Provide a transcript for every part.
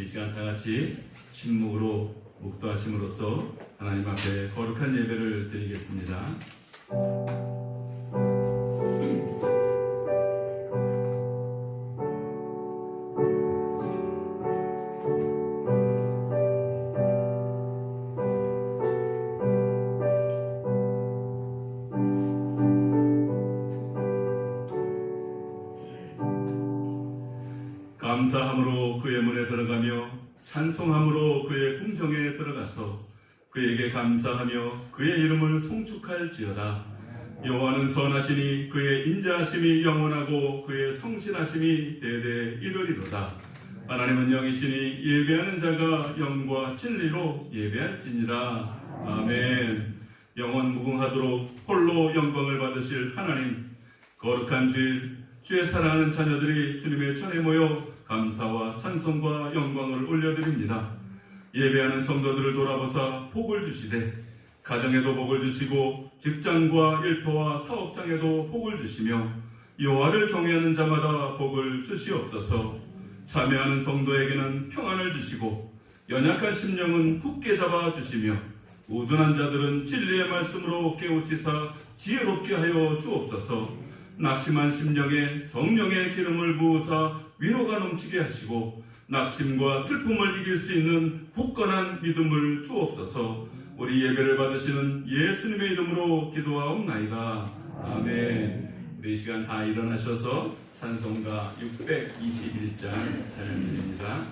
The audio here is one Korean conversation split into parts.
이 시간 다 같이 침묵으로 묵도하심으로써 하나님 앞에 거룩한 예배를 드리겠습니다. 감사함으로 그의 문에 들어가며 찬송함으로 그의 궁정에 들어가서 그에게 감사하며 그의 이름을 송축할지어다. 여호와는 선하시니 그의 인자하심이 영원하고 그의 성실하심이 대대 이르리로다. 하나님은 영이시니 예배하는 자가 영과 진리로 예배할지니라. 아멘. 영원 무궁하도록 홀로 영광을 받으실 하나님, 거룩한 주일, 주의 사랑하는 자녀들이 주님의 전에 모여 감사와 찬송과 영광을 올려드립니다. 예배하는 성도들을 돌아보사 복을 주시되 가정에도 복을 주시고 직장과 일터와 사업장에도 복을 주시며 여호와를 경외하는 자마다 복을 주시옵소서. 참여하는 성도에게는 평안을 주시고 연약한 심령은 굳게 잡아 주시며 우둔한 자들은 진리의 말씀으로 깨우치사 지혜롭게 하여 주옵소서. 낙심한 심령에 성령의 기름을 부으사 위로가 넘치게 하시고 낙심과 슬픔을 이길 수 있는 굳건한 믿음을 주옵소서. 우리 예배를 받으시는 예수님의 이름으로 기도하옵나이다. 아멘. 우리 이 시간 다 일어나셔서 찬송가 621장 찬양드립니다.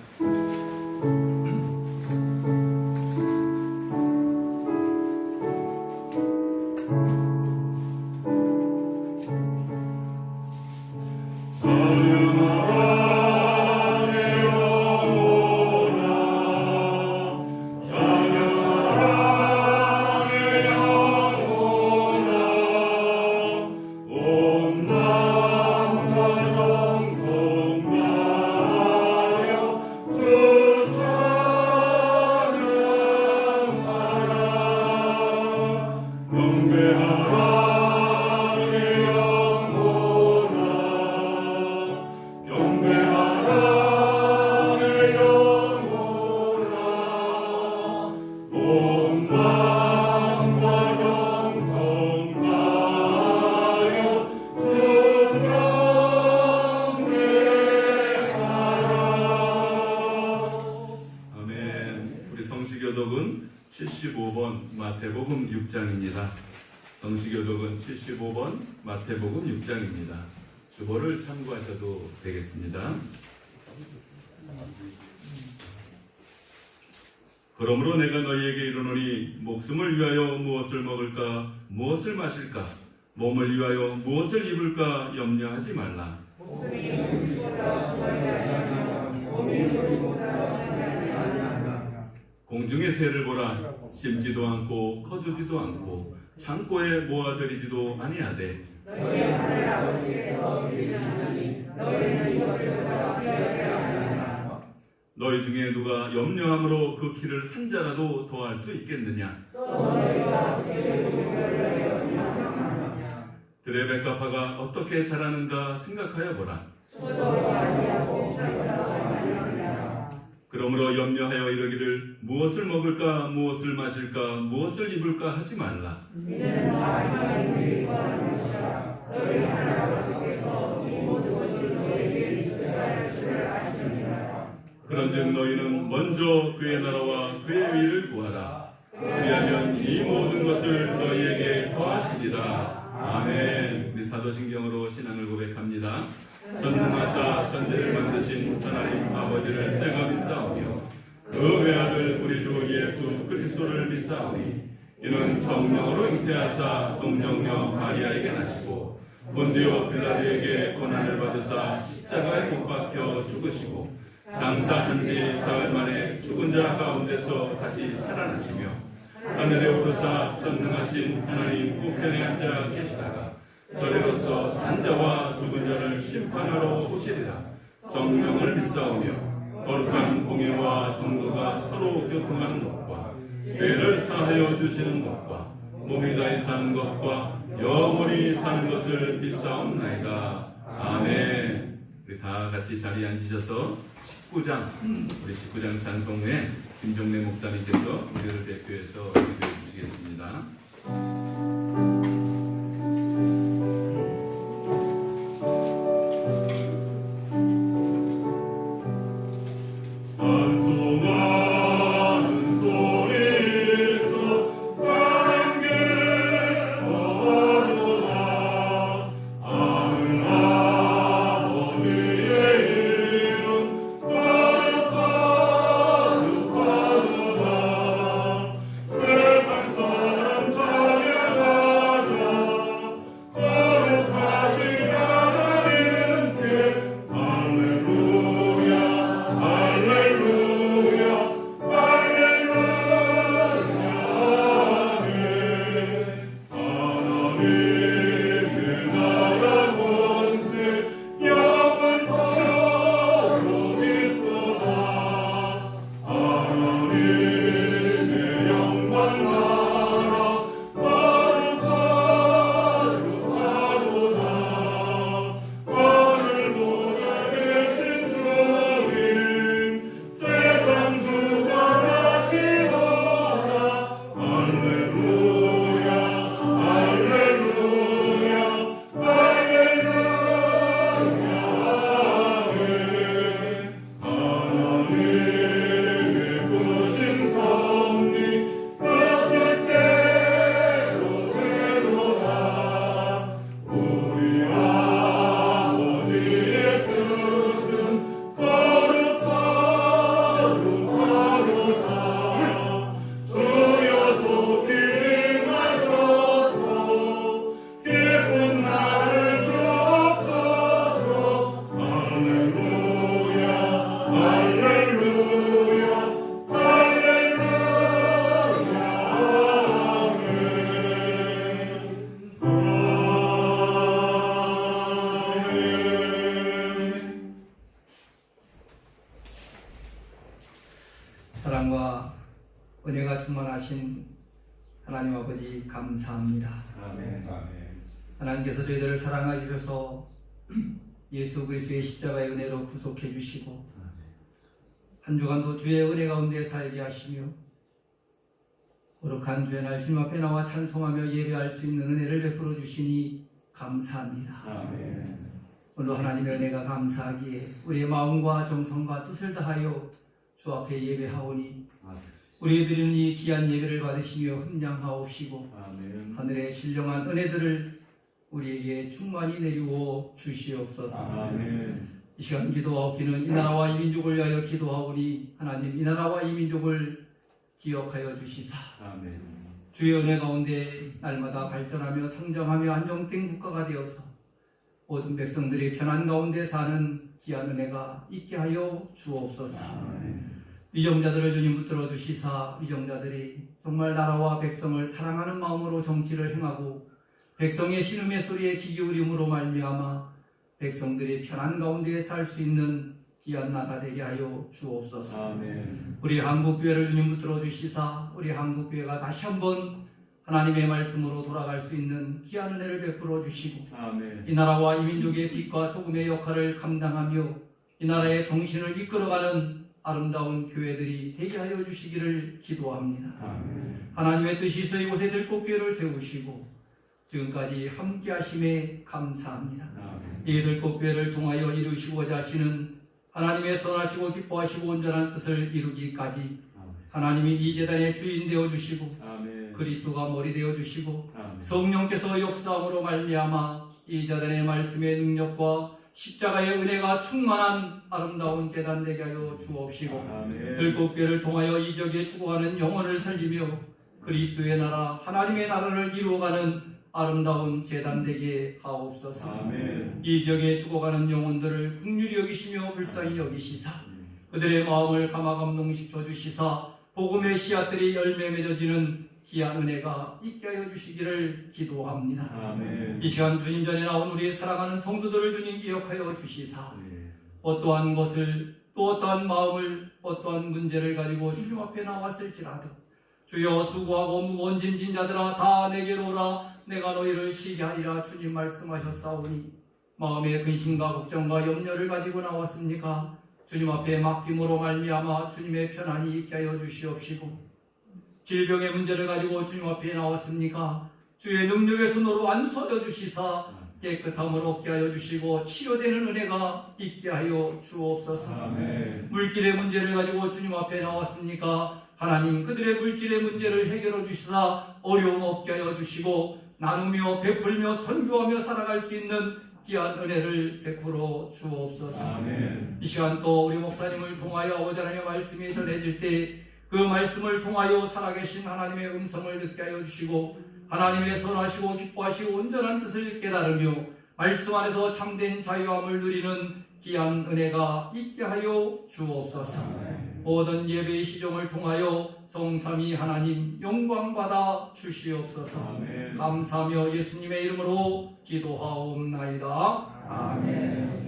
성시교독은 75번 마태복음 6장입니다. 성시교독은 75번 마태복음 6장입니다. 주보를 참고하셔도 되겠습니다. 그러므로 내가 너희에게 이르노니 목숨을 위하여 무엇을 먹을까 무엇을 마실까 몸을 위하여 무엇을 입을까 염려하지 말라. 공중의 새를 보라. 심지도 않고 거두지도 않고 창고에 모아들이지도 아니하되 너희 하늘 아버지께서 이르시나니 너희는 이것을 피하게 하느냐. 너희 중에 누가 염려함으로 그 키를 한 자라도 더할 수 있겠느냐. 너희가 제물을 염려하느냐. 들의 백합화가 어떻게 자라는가 생각하여 보라. 소도 아니하고 쌀쌀도 아니하느냐. 그러므로 염려하여 이르기를 무엇을 먹을까 무엇을 마실까 무엇을 입을까 하지 말라. 이는 마지막에 누리고 하는 것이라. 너희 하늘 아버지께서 이 모든 것이 너희에게 있으사 줄을 아시느니라. 그런즉 너희는 먼저 그의 나라와 그의 의를 구하라. 그리하면 이 모든 것을 너희에게 더하시리라. 아멘. 우리 사도신경으로 신앙을 고백합니다. 전능하사 천지를 만드신 하나님 아버지를 내가 믿사오며 그 외아들 우리 주 예수 그리스도를 믿사오니 이는 성령으로 잉태하사 동정녀 마리아에게 나시고 본디오 빌라도에게 고난을 받으사 십자가에 못 박혀 죽으시고 장사한 지 사흘 만에 죽은 자 가운데서 다시 살아나시며 하늘에 오르사 전능하신 하나님 우편에 앉아 계시다가 저리로서 산자와 죽은 자를 심판하러 오시리라. 성령을 믿사오며 거룩한 공예와 성도가 서로 교통하는 것과 죄를 사하여 주시는 것과 몸이 다히 사는 것과 영원히 사는 것을 믿사옵나이다. 아멘. 우리 다 같이 자리에 앉으셔서 19장 우리 19장 찬송에 김종래 목사님께서 우리를 대표해서 기도해 주시겠습니다. 사랑과 은혜가 충만하신 하나님 아버지 감사합니다. 아멘. 하나님께서 저희들을 사랑해 주셔서 예수 그리스도의 십자가의 은혜로 구속해 주시고 한 주간도 주의 은혜 가운데 살게 하시며 거룩한 주의 날 주님 앞에 나와 찬송하며 예배할 수 있는 은혜를 베풀어 주시니 감사합니다. 아멘. 오늘 하나님의 은혜가 감사하기에 우리의 마음과 정성과 뜻을 다하여 주 앞에 예배하오니 우리 드리는 이 귀한 예배를 받으시며 흠량하옵시고 아멘. 하늘의 신령한 은혜들을 우리에게 충만히 내리워 주시옵소서. 아멘. 이 시간 기도하옵기는 이 나라와 이 민족을 위하여 기도하오니 하나님 이 나라와 이 민족을 기억하여 주시사 아멘. 주의 은혜 가운데 날마다 발전하며 성장하며 안정된 국가가 되어서 모든 백성들이 편안 가운데 사는 귀한 은혜가 있게 하여 주옵소서. 아멘. 위정자들을 주님 붙들어 주시사 위정자들이 정말 나라와 백성을 사랑하는 마음으로 정치를 행하고 백성의 신음의 소리에 귀 기울임으로 말미암아 백성들이 편안 가운데 살 수 있는 귀한 나라 되게 하여 주옵소서. 아멘. 우리 한국교회를 주님 붙들어 주시사 우리 한국교회가 다시 한번 하나님의 말씀으로 돌아갈 수 있는 귀한 은혜를 베풀어 주시고 아멘. 이 나라와 이 민족의 빛과 소금의 역할을 감당하며 이 나라의 정신을 이끌어가는 아름다운 교회들이 되게 하여 주시기를 기도합니다. 아멘. 하나님의 뜻이서 이곳에 들꽃교회를 세우시고 지금까지 함께 하심에 감사합니다. 아멘. 이 들꽃교회를 통하여 이루시고자 하시는 하나님의 선하시고 기뻐하시고 온전한 뜻을 이루기까지 하나님이 이 제단의 주인 되어 주시고 아멘. 그리스도가 머리 되어 주시고 아멘. 성령께서 역사함으로 말미암아 이 제단의 말씀의 능력과 십자가의 은혜가 충만한 아름다운 제단 되게 하여 주옵시고 아멘. 들꽃교회를 통하여 이적에 죽어가는 영혼을 살리며 그리스도의 나라 하나님의 나라를 이루어가는 아름다운 제단 되게 하옵소서. 아멘. 이 지역에 죽어가는 영혼들을 긍휼히 여기시며 불쌍히 여기시사 그들의 마음을 감화감동시켜 주시사 복음의 씨앗들이 열매 맺어지는 귀한 은혜가 있게 하여 주시기를 기도합니다. 아멘. 이 시간 주님 전에 나온 우리 사랑하는 성도들을 주님 기억하여 주시사 네. 어떠한 것을 또 어떠한 마음을 어떠한 문제를 가지고 주님 앞에 나왔을지라도 주여 수고하고 무거운 짐진 자들아 다 내게로 오라 내가 너희를 쉬게 하리라 주님 말씀하셨사오니 마음의 근심과 걱정과 염려를 가지고 나왔습니까? 주님 앞에 맡김으로 말미암아 주님의 편안히 있게 하여 주시옵시고, 질병의 문제를 가지고 주님 앞에 나왔습니까? 주의 능력의 손으로 안수하여 주시사 깨끗함을 얻게 하여 주시고 치료되는 은혜가 있게 하여 주옵소서. 아멘. 물질의 문제를 가지고 주님 앞에 나왔습니까? 하나님, 그들의 물질의 문제를 해결해 주시사 어려움 없게 하여 주시고 나누며 베풀며 선교하며 살아갈 수 있는 귀한 은혜를 베풀어 주옵소서. 아멘. 이 시간 또 우리 목사님을 통하여 아버지 하나님의 말씀이 전해질 때 그 말씀을 통하여 살아계신 하나님의 음성을 듣게 하여 주시고 하나님의 선하시고 기뻐하시고 온전한 뜻을 깨달으며 말씀 안에서 참된 자유함을 누리는 귀한 은혜가 있게 하여 주옵소서. 모든 예배의 시종을 통하여 성삼위 하나님 영광 받아 주시옵소서. 아멘. 감사하며 예수님의 이름으로 기도하옵나이다. 아멘.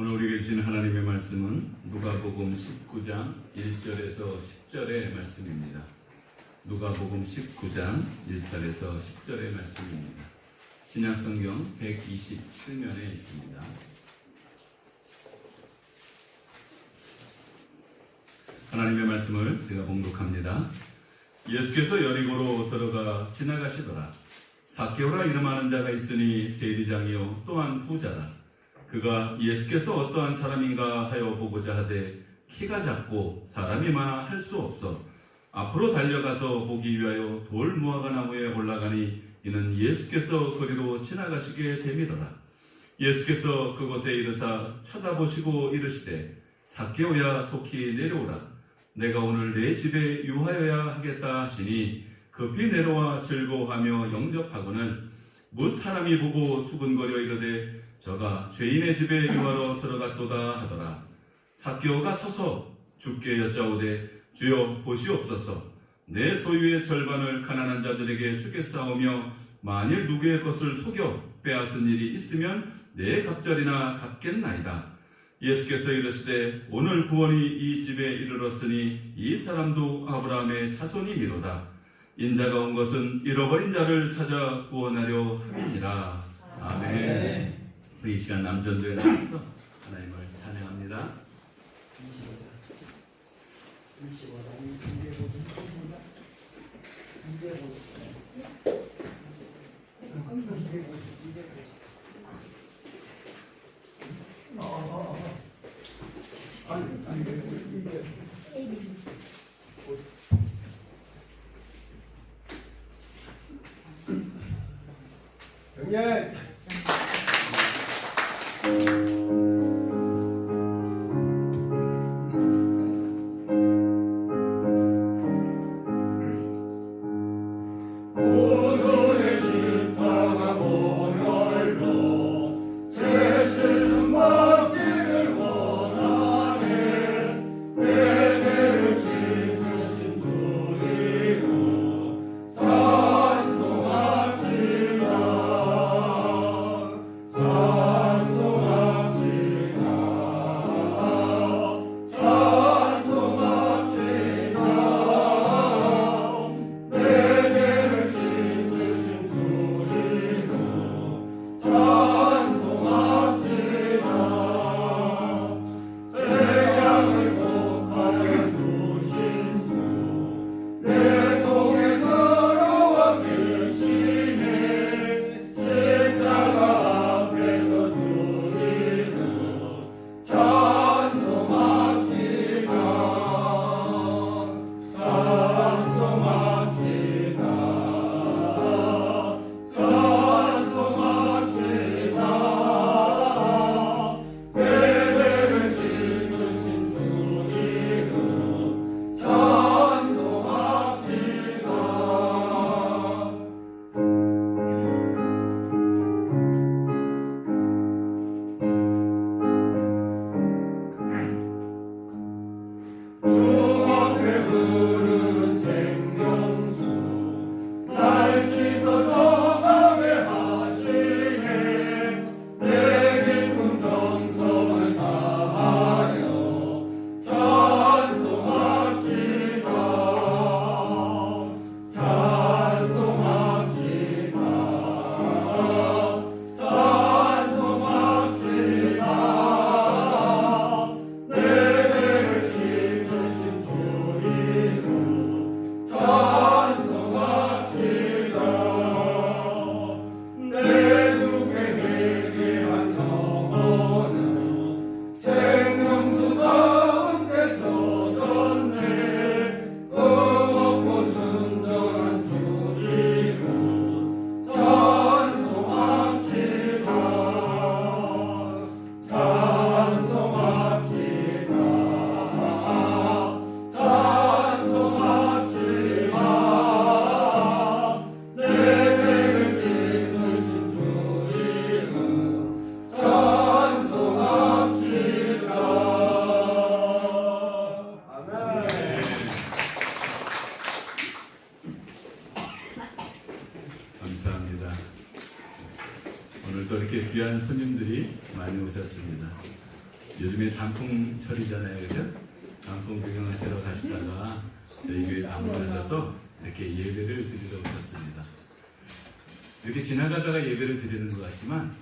오늘 우리에게 주신 하나님의 말씀은 누가복음 19장 1절에서 10절의 말씀입니다. 누가복음 19장 1절에서 10절의 말씀입니다. 신약성경 127면에 있습니다. 하나님의 말씀을 제가 봉독합니다. 예수께서 여리고로 들어가 지나가시더라. 삭개오라 이름하는 자가 있으니 세리장이요 또한 부자라. 그가 예수께서 어떠한 사람인가 하여 보고자 하되 키가 작고 사람이 많아 할 수 없어 앞으로 달려가서 보기 위하여 돌 무화과 나무에 올라가니 이는 예수께서 거리로 지나가시게 되밀어라. 예수께서 그곳에 이르사 쳐다보시고 이르시되 삭개오야 속히 내려오라. 내가 오늘 내 집에 유하여야 하겠다 하시니 급히 내려와 즐거워하며 영접하고는 뭇 사람이 보고 수군거려 이르되 저가 죄인의 집에 유하러 들어갔도다 하더라. 삭개오가 서서 주께 여짜오되 주여 보시옵소서. 내 소유의 절반을 가난한 자들에게 주겠사오며 만일 누구의 것을 속여 빼앗은 일이 있으면 내 갑절이나 갚겠나이다. 예수께서 이르시되 오늘 구원이 이 집에 이르렀으니 이 사람도 아브라함의 자손이미로다. 인자가 온 것은 잃어버린 자를 찾아 구원하려 함이니라. 아멘. 이 시간 남전도에 나와서 하나님을 찬양합니다. 영예. 오늘도 이렇게 귀한 손님들이 많이 오셨습니다. 요즘에 단풍철이잖아요, 그죠? 단풍 구경하시러 가시다가 저희 교회 방문하셔서 이렇게 예배를 드리러 오셨습니다. 이렇게 지나가다가 예배를 드리는 것 같지만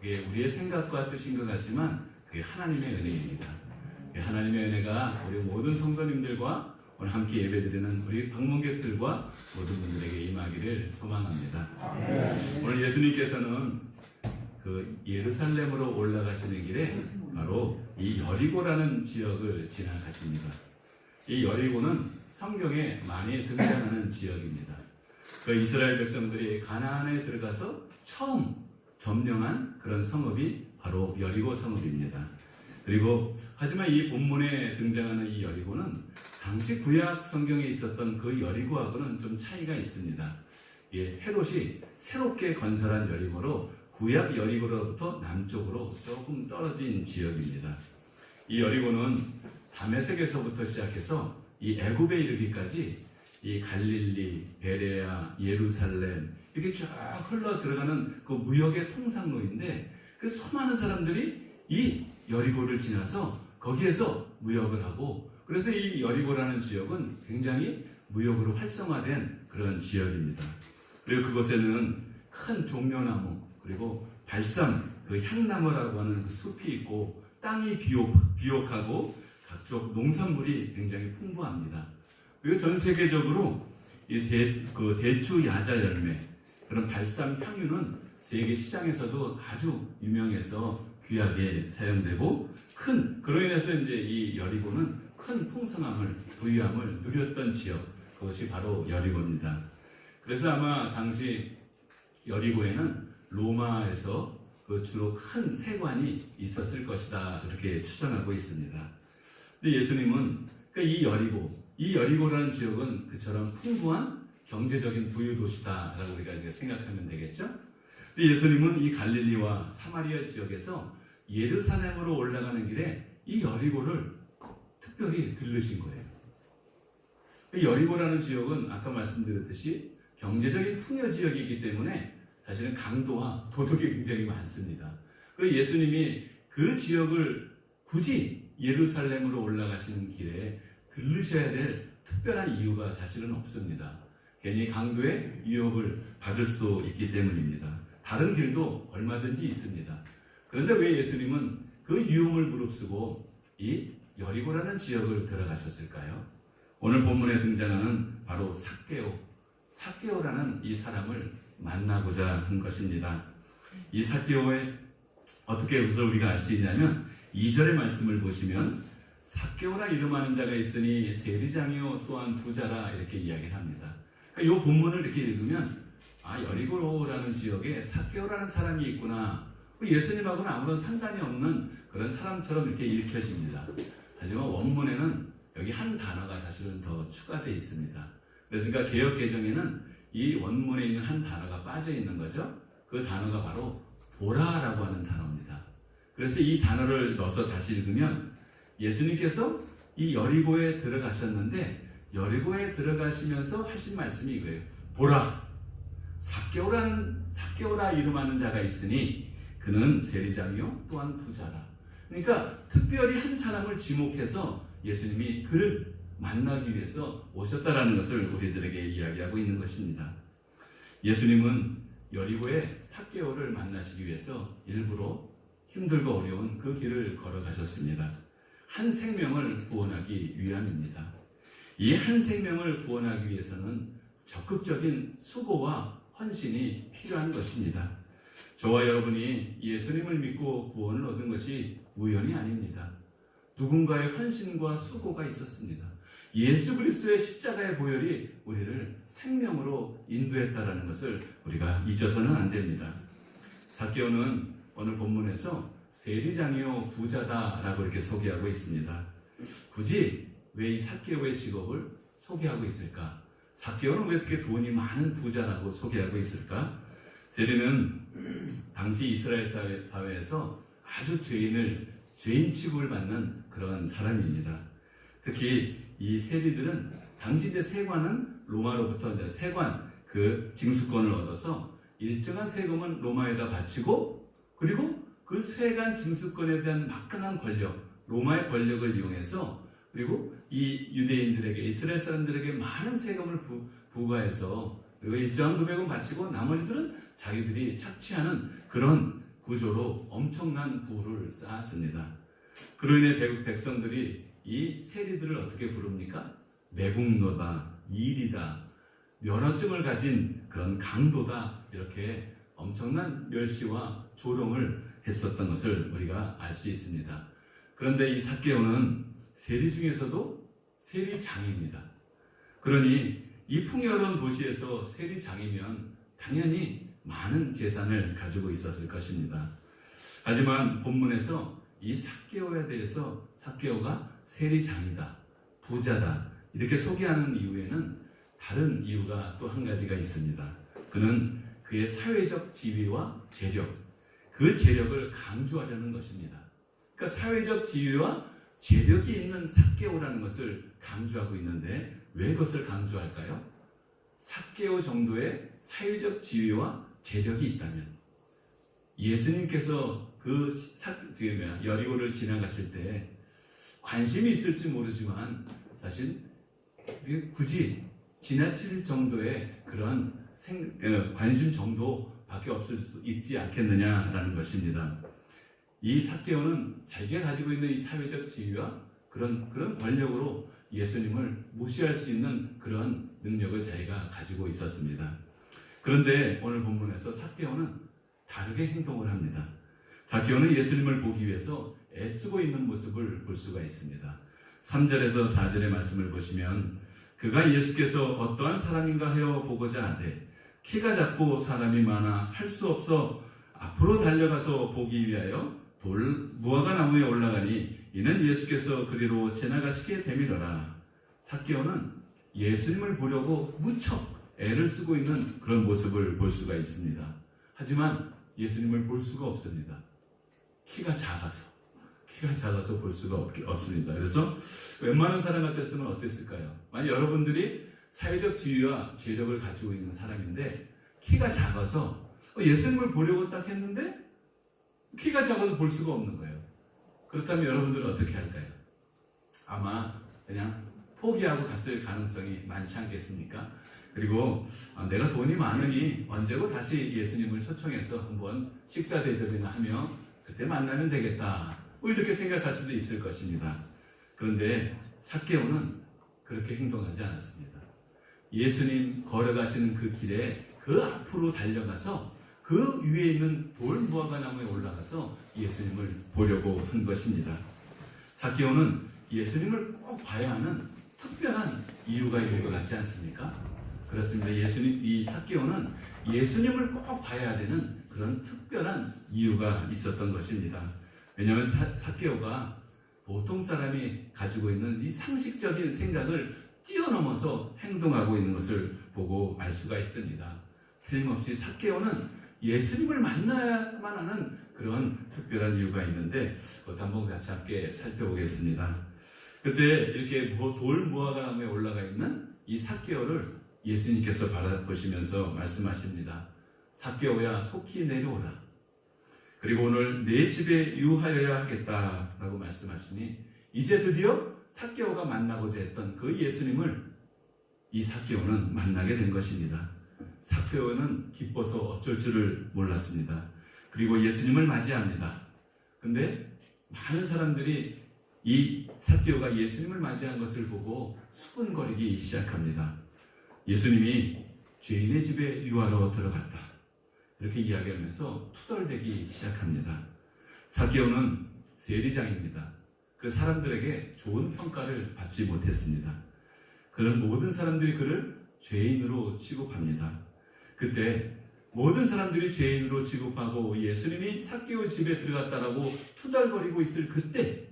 그게 우리의 생각과 뜻인 것 같지만 그게 하나님의 은혜입니다. 하나님의 은혜가 우리 모든 성도님들과 오늘 함께 예배드리는 우리 방문객들과 모든 분들에게 임하기를 소망합니다. 오늘 예수님께서는 그 예루살렘으로 올라가시는 길에 바로 이 여리고라는 지역을 지나가십니다. 이 여리고는 성경에 많이 등장하는 지역입니다. 그 이스라엘 백성들이 가나안에 들어가서 처음 점령한 그런 성읍이 바로 여리고 성읍입니다. 그리고 하지만 이 본문에 등장하는 이 여리고는 당시 구약 성경에 있었던 그 여리고하고는 좀 차이가 있습니다. 헤롯이 새롭게 건설한 여리고로 구약 여리고로부터 남쪽으로 조금 떨어진 지역입니다. 이 여리고는 다메섹에서부터 시작해서 이 애굽에 이르기까지 이 갈릴리, 베레아, 예루살렘 이렇게 쭉 흘러 들어가는 그 무역의 통상로인데 그 수많은 사람들이 이 여리고를 지나서 거기에서 무역을 하고 그래서 이 여리고라는 지역은 굉장히 무역으로 활성화된 그런 지역입니다. 그리고 그곳에는 큰 종려나무 그리고 발삼 그 향나무라고 하는 그 숲이 있고 땅이 비옥하고 각종 농산물이 굉장히 풍부합니다. 그리고 전 세계적으로 이 대추 야자 열매 그런 발삼 향유는 세계 시장에서도 아주 유명해서 귀하게 사용되고 그로 인해서 이제 이 여리고는 큰 풍성함을 부유함을 누렸던 지역 그것이 바로 여리고입니다. 그래서 아마 당시 여리고에는 로마에서 그 주로 큰 세관이 있었을 것이다 그렇게 추정하고 있습니다. 근데 예수님은 그러니까 이 여리고라는 지역은 그처럼 풍부한 경제적인 부유 도시다라고 우리가 이렇게 생각하면 되겠죠. 근데 예수님은 이 갈릴리와 사마리아 지역에서 예루살렘으로 올라가는 길에 이 여리고를 특별히 들르신 거예요. 이 여리고라는 지역은 아까 말씀드렸듯이 경제적인 풍요 지역이기 때문에 사실은 강도와 도둑이 굉장히 많습니다. 그래서 예수님이 그 지역을 굳이 예루살렘으로 올라가시는 길에 들르셔야 될 특별한 이유가 사실은 없습니다. 괜히 강도의 유혹을 받을 수도 있기 때문입니다. 다른 길도 얼마든지 있습니다. 그런데 왜 예수님은 그 유혹을 무릅쓰고 이 여리고라는 지역을 들어가셨을까요? 오늘 본문에 등장하는 바로 삭개오라는 이 사람을 만나고자 한 것입니다. 이 삭개오의 어떻게 그것을 우리가 알 수 있냐면 2절의 말씀을 보시면 삭개오라 이름하는 자가 있으니 세리장이요 또한 부자라 이렇게 이야기를 합니다. 그러니까 이 본문을 이렇게 읽으면 여리고라는 지역에 삭개오라는 사람이 있구나. 예수님하고는 아무런 상관이 없는 그런 사람처럼 이렇게 읽혀집니다. 하지만 원문에는 여기 한 단어가 사실은 더 추가되어 있습니다. 그래서 그러니까 개역개정에는 이 원문에 있는 한 단어가 빠져 있는 거죠. 그 단어가 바로 보라라고 하는 단어입니다. 그래서 이 단어를 넣어서 다시 읽으면 예수님께서 이 여리고에 들어가셨는데 여리고에 들어가시면서 하신 말씀이 이거예요. 보라, 삭개오라 이름하는 자가 있으니 그는 세리장이요 또한 부자라. 그러니까 특별히 한 사람을 지목해서 예수님이 그를 만나기 위해서 오셨다라는 것을 우리들에게 이야기하고 있는 것입니다. 예수님은 여리고의 삭개오를 만나시기 위해서 일부러 힘들고 어려운 그 길을 걸어가셨습니다. 한 생명을 구원하기 위함입니다. 이 한 생명을 구원하기 위해서는 적극적인 수고와 헌신이 필요한 것입니다. 저와 여러분이 예수님을 믿고 구원을 얻은 것이 우연이 아닙니다. 누군가의 헌신과 수고가 있었습니다. 예수 그리스도의 십자가의 보혈이 우리를 생명으로 인도했다는 것을 우리가 잊어서는 안 됩니다. 삭개오는 오늘 본문에서 세리장이요 부자다라고 이렇게 소개하고 있습니다. 굳이 왜 이 삭개오의 직업을 소개하고 있을까? 삭개오는 왜 이렇게 돈이 많은 부자라고 소개하고 있을까? 세리는 당시 이스라엘 사회에서 아주 죄인 취급을 받는 그런 사람입니다. 특히 이 세리들은 당시 이제 세관은 로마로부터 이제 세관 그 징수권을 얻어서 일정한 세금은 로마에다 바치고 그리고 그 세간 징수권에 대한 막강한 권력, 로마의 권력을 이용해서 그리고 이 유대인들에게 이스라엘 사람들에게 많은 세금을 부과해서 그리고 일정한 금액은 바치고 나머지들은 자기들이 착취하는 그런 구조로 엄청난 부를 쌓았습니다. 그로 인해 백성들이 이 세리들을 어떻게 부릅니까? 매국노다, 일이다, 면허증을 가진 그런 강도다, 이렇게 엄청난 멸시와 조롱을 했었던 것을 우리가 알 수 있습니다. 그런데 이 삭개오는 세리 중에서도 세리장입니다. 그러니 이 풍요로운 도시에서 세리장이면 당연히 많은 재산을 가지고 있었을 것입니다. 하지만 본문에서 이 삭개오에 대해서 삭개오가 세리장이다, 부자다 이렇게 소개하는 이유에는 다른 이유가 또 한 가지가 있습니다. 그는 그의 사회적 지위와 재력, 그 재력을 강조하려는 것입니다. 그러니까 사회적 지위와 재력이 있는 삭개오라는 것을 강조하고 있는데 왜 그것을 강조할까요? 삭개오 정도의 사회적 지위와 재력이 있다면 예수님께서 그 여리고를 지나가실 때 관심이 있을지 모르지만 사실 굳이 지나칠 정도의 그런 관심 정도밖에 없을 수 있지 않겠느냐라는 것입니다. 이 삭개오는 자기가 가지고 있는 이 사회적 지위와 그런 권력으로 예수님을 무시할 수 있는 그런 능력을 자기가 가지고 있었습니다. 그런데 오늘 본문에서 삭개오는 다르게 행동을 합니다. 삭개오는 예수님을 보기 위해서 애쓰고 있는 모습을 볼 수가 있습니다. 3절에서 4절의 말씀을 보시면 그가 예수께서 어떠한 사람인가 하여 보고자 하되 키가 작고 사람이 많아 할 수 없어 앞으로 달려가서 보기 위하여 무화과 나무에 올라가니 이는 예수께서 그리로 지나가시게 되밀어라. 삭개오는 예수님을 보려고 무척 애를 쓰고 있는 그런 모습을 볼 수가 있습니다. 하지만 예수님을 볼 수가 없습니다. 키가 작아서 볼 수가 없습니다. 그래서 웬만한 사람 같았으면 어땠을까요? 만약 여러분들이 사회적 지위와 재력을 가지고 있는 사람인데 키가 작아서 예수님을 보려고 딱 했는데 키가 작아서 볼 수가 없는 거예요. 그렇다면 여러분들은 어떻게 할까요? 아마 그냥 포기하고 갔을 가능성이 많지 않겠습니까? 그리고 내가 돈이 많으니 언제고 다시 예수님을 초청해서 한번 식사 대접이나 하며 그때 만나면 되겠다, 이렇게 생각할 수도 있을 것입니다. 그런데 삭개오는 그렇게 행동하지 않았습니다. 예수님 걸어가시는 그 길에 그 앞으로 달려가서 그 위에 있는 돌 무화과 나무에 올라가서 예수님을 보려고 한 것입니다. 삭개오는 예수님을 꼭 봐야 하는 특별한 이유가 있는 것 같지 않습니까? 그렇습니다. 이 삭개오는 예수님을 꼭 봐야 되는 그런 특별한 이유가 있었던 것입니다. 왜냐하면 삭개오가 보통 사람이 가지고 있는 이 상식적인 생각을 뛰어넘어서 행동하고 있는 것을 보고 알 수가 있습니다. 틀림없이 삭개오는 예수님을 만나야만 하는 그런 특별한 이유가 있는데 그것도 한번 같이 함께 살펴보겠습니다. 그때 이렇게 돌 무화과 나무에 올라가 있는 이 삭개오를 예수님께서 바라보시면서 말씀하십니다. 삭개오야, 속히 내려오라. 그리고 오늘 내 집에 유하여야 하겠다라고 말씀하시니 이제 드디어 삭개오가 만나고자 했던 그 예수님을 이 삭개오는 만나게 된 것입니다. 삭개오는 기뻐서 어쩔 줄을 몰랐습니다. 그리고 예수님을 맞이합니다. 근데 많은 사람들이 이 삭개오가 예수님을 맞이한 것을 보고 수군거리기 시작합니다. 예수님이 죄인의 집에 유하러 들어갔다, 이렇게 이야기하면서 투덜대기 시작합니다. 삭개오는 세리장입니다. 그 사람들에게 좋은 평가를 받지 못했습니다. 그런 모든 사람들이 그를 죄인으로 취급합니다. 그때 모든 사람들이 죄인으로 취급하고 예수님이 삭개오 집에 들어갔다라고 투덜거리고 있을 그때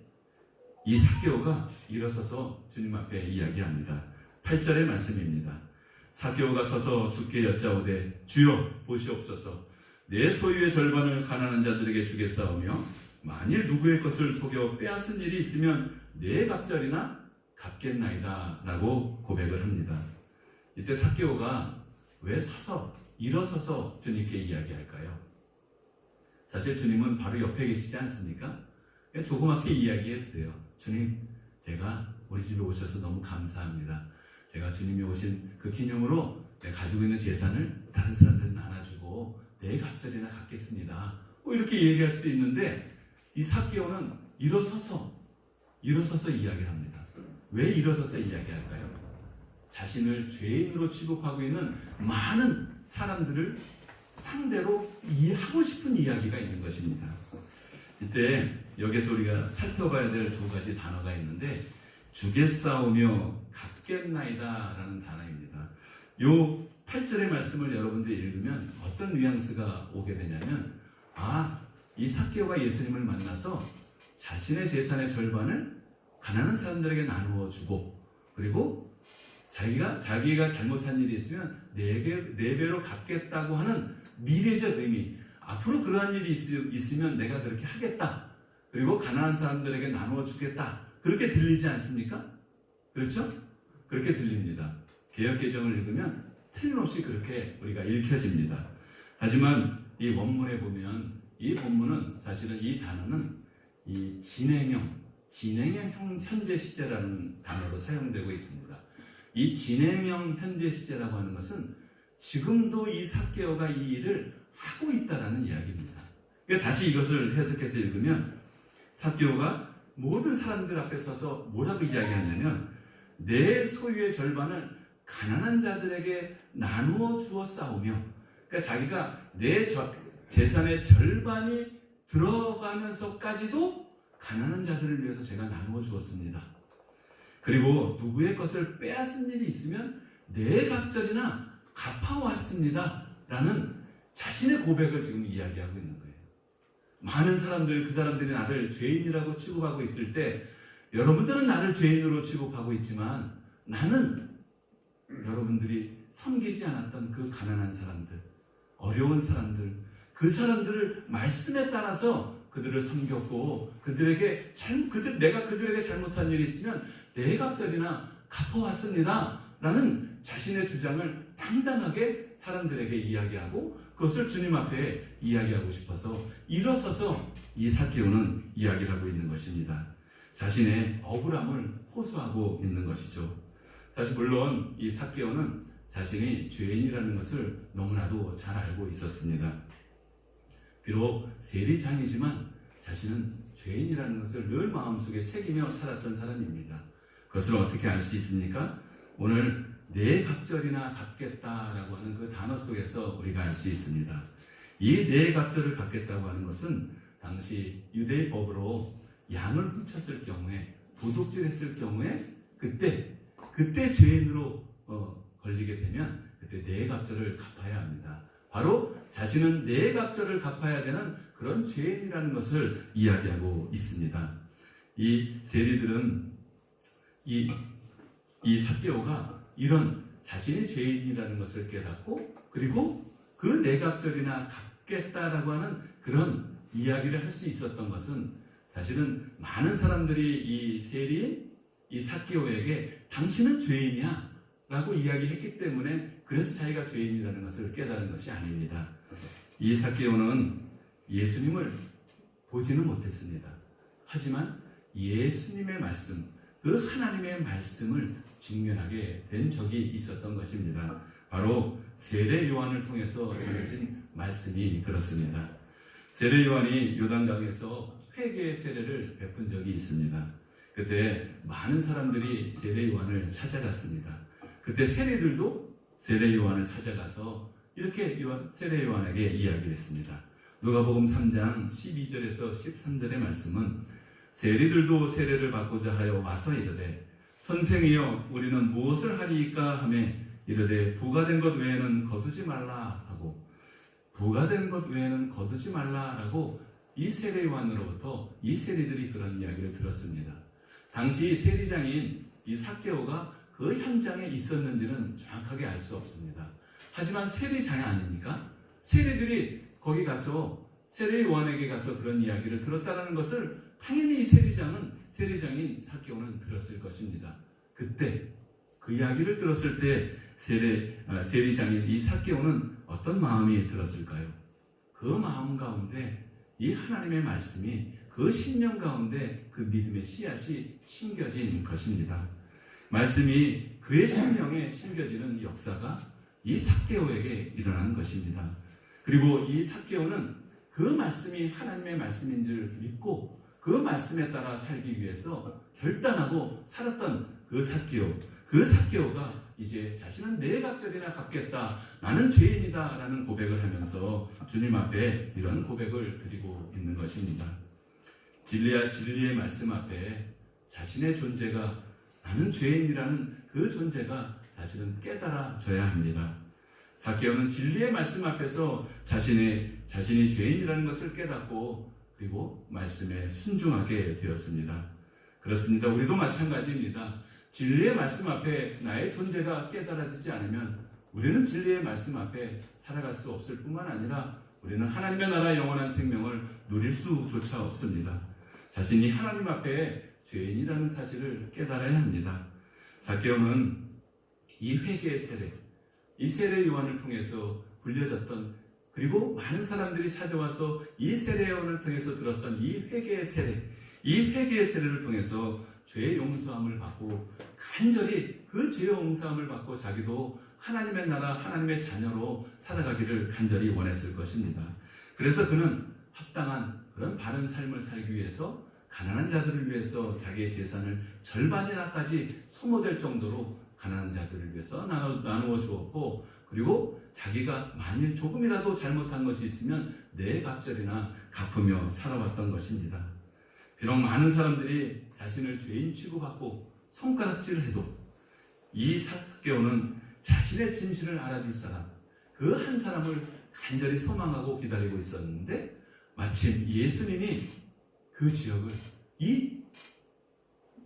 이 삭개오가 일어서서 주님 앞에 이야기합니다. 8절의 말씀입니다. 삭개오가 서서 주께 여짜오되 주여 보시옵소서, 내 소유의 절반을 가난한 자들에게 주겠사오며 만일 누구의 것을 속여 빼앗은 일이 있으면 내 갑절이나 갚겠나이다 라고 고백을 합니다. 이때 삭개오가 왜 서서 일어서서 주님께 이야기할까요? 사실 주님은 바로 옆에 계시지 않습니까? 조그맣게 이야기해도 돼요. 주님, 제가 우리 집에 오셔서 너무 감사합니다. 제가 주님이 오신 그 기념으로 내가 가지고 있는 재산을 다른 사람들 나눠주고 내 갑절이나 갖겠습니다. 이렇게 얘기할 수도 있는데 이 삭개오는 일어서서 이야기합니다. 왜 일어서서 이야기할까요? 자신을 죄인으로 취급하고 있는 많은 사람들을 상대로 하고 싶은 이야기가 있는 것입니다. 이때 여기서 우리가 살펴봐야 될 두 가지 단어가 있는데 주겠사오며 갚겠나이다 라는 단어입니다. 요 8절의 말씀을 여러분들이 읽으면 어떤 뉘앙스가 오게 되냐면 이 삭개오가 예수님을 만나서 자신의 재산의 절반을 가난한 사람들에게 나누어 주고 그리고 자기가 잘못한 일이 있으면 네 배로 갚겠다고 하는 미래적 의미, 앞으로 그러한 일이 있으면 내가 그렇게 하겠다, 그리고 가난한 사람들에게 나누어 주겠다, 그렇게 들리지 않습니까? 그렇죠? 그렇게 들립니다. 개역개정을 읽으면 틀림없이 그렇게 우리가 읽혀집니다. 하지만 이 원문에 보면 이 본문은 사실은 이 단어는 이 진행형 현재 시제라는 단어로 사용되고 있습니다. 이 진행형 현재 시제라고 하는 것은 지금도 이 삭개오가 이 일을 하고 있다라는 이야기입니다. 그러니까 다시 이것을 해석해서 읽으면 삭개오가 모든 사람들 앞에 서서 뭐라고 이야기하냐면 내 소유의 절반을 가난한 자들에게 나누어 주었사오며, 그러니까 자기가 내 재산의 절반이 들어가면서까지도 가난한 자들을 위해서 제가 나누어 주었습니다. 그리고 누구의 것을 빼앗은 일이 있으면 내 갑절이나 갚아왔습니다 라는 자신의 고백을 지금 이야기하고 있는 거예요. 많은 사람들, 그 사람들이 나를 죄인이라고 취급하고 있을 때 여러분들은 나를 죄인으로 취급하고 있지만 나는 여러분들이 섬기지 않았던 그 가난한 사람들, 어려운 사람들, 그 사람들을 말씀에 따라서 그들을 섬겼고 내가 그들에게 잘못한 일이 있으면 내 갑절이나 갚아왔습니다 라는 자신의 주장을 당당하게 사람들에게 이야기하고 그것을 주님 앞에 이야기하고 싶어서 일어서서 이 삭개오는 이야기를 하고 있는 것입니다. 자신의 억울함을 호소하고 있는 것이죠. 사실 물론 이 삭개오는 자신이 죄인이라는 것을 너무나도 잘 알고 있었습니다. 비록 세리장이지만 자신은 죄인이라는 것을 늘 마음속에 새기며 살았던 사람입니다. 그것을 어떻게 알 수 있습니까? 오늘 내 갑절이나 갚겠다라고 하는 그 단어 속에서 우리가 알 수 있습니다. 이 내 갑절을 갚겠다고 하는 것은 당시 유대의 법으로 양을 훔쳤을 경우에, 도둑질했을 경우에 그때 죄인으로 걸리게 되면 그때 내 갑절을 갚아야 합니다. 바로 자신은 내 갑절을 갚아야 되는 그런 죄인이라는 것을 이야기하고 있습니다. 이 세리들은 이 삭개오가 이런 자신이 죄인이라는 것을 깨닫고 그리고 그 내 갑절이나 갚겠다라고 하는 그런 이야기를 할 수 있었던 것은 사실은 많은 사람들이 이 세리인 이 삭개오에게 당신은 죄인이야 라고 이야기했기 때문에 그래서 자기가 죄인이라는 것을 깨달은 것이 아닙니다. 이 삭개오는 예수님을 보지는 못했습니다. 하지만 예수님의 말씀, 그 하나님의 말씀을 직면하게 된 적이 있었던 것입니다. 바로 세례 요한을 통해서 전해진 말씀이 그렇습니다. 세례 요한이 요단강에서 회개의 세례를 베푼 적이 있습니다. 그때 많은 사람들이 세례 요한을 찾아갔습니다. 그때 세리들도 세례 요한을 찾아가서 이렇게 세례 요한에게 이야기를 했습니다. 누가복음 3장 12절에서 13절의 말씀은 세리들도 세례를 받고자 하여 와서 이르되 선생이여 우리는 무엇을 하리이까 하며 이르되 부가된 것 외에는 거두지 말라 하고, 부가된 것 외에는 거두지 말라라고 이 세례 요한으로부터 이 세리들이 그런 이야기를 들었습니다. 당시 세리장인 이 삭개오가 그 현장에 있었는지는 정확하게 알 수 없습니다. 하지만 세리장이 아닙니까? 세리들이 거기 가서 세례 요한에게 가서 그런 이야기를 들었다는 것을 당연히 이 세리장인 삭개오는 들었을 것입니다. 그때 그 이야기를 들었을 때 세리장인 이 삭개오는 어떤 마음이 들었을까요? 그 마음 가운데 이 하나님의 말씀이 그 심령 가운데 그 믿음의 씨앗이 심겨진 것입니다. 말씀이 그의 심령에 심겨지는 역사가 이 삭개오에게 일어난 것입니다. 그리고 이 삭개오는 그 말씀이 하나님의 말씀인 줄 믿고 그 말씀에 따라 살기 위해서 결단하고 살았던 그 삭개오가 이제 자신은 네 갑절이나 갚겠다, 나는 죄인이다 라는 고백을 하면서 주님 앞에 이런 고백을 드리고 있는 것입니다. 진리의 말씀 앞에 자신의 존재가, 나는 죄인이라는 그 존재가 사실은 깨달아져야 합니다. 삭개오는 진리의 말씀 앞에서 자신이 죄인이라는 것을 깨닫고 그리고 말씀에 순종하게 되었습니다. 그렇습니다. 우리도 마찬가지입니다. 진리의 말씀 앞에 나의 존재가 깨달아지지 않으면 우리는 진리의 말씀 앞에 살아갈 수 없을 뿐만 아니라 우리는 하나님의 나라 영원한 생명을 누릴 수조차 없습니다. 자신이 하나님 앞에 죄인이라는 사실을 깨달아야 합니다. 삭개오는 이 회개의 세례, 이 세례 요한을 통해서 불려졌던, 그리고 많은 사람들이 찾아와서 이 세례 요한을 통해서 들었던 이 회개의 세례를 통해서 죄의 용서함을 받고 간절히 그 죄의 용서함을 받고 자기도 하나님의 나라, 하나님의 자녀로 살아가기를 간절히 원했을 것입니다. 그래서 그는 합당한 그런 바른 삶을 살기 위해서 가난한 자들을 위해서 자기의 재산을 절반이나까지 소모될 정도로 가난한 자들을 위해서 나누어 주었고, 그리고 자기가 만일 조금이라도 잘못한 것이 있으면 네 갑절이나 갚으며 살아왔던 것입니다. 비록 많은 사람들이 자신을 죄인 취급하고 손가락질을 해도 이 삭개오는 자신의 진실을 알아줄 사람, 그 한 사람을 간절히 소망하고 기다리고 있었는데, 마침 예수님이 그 지역을, 이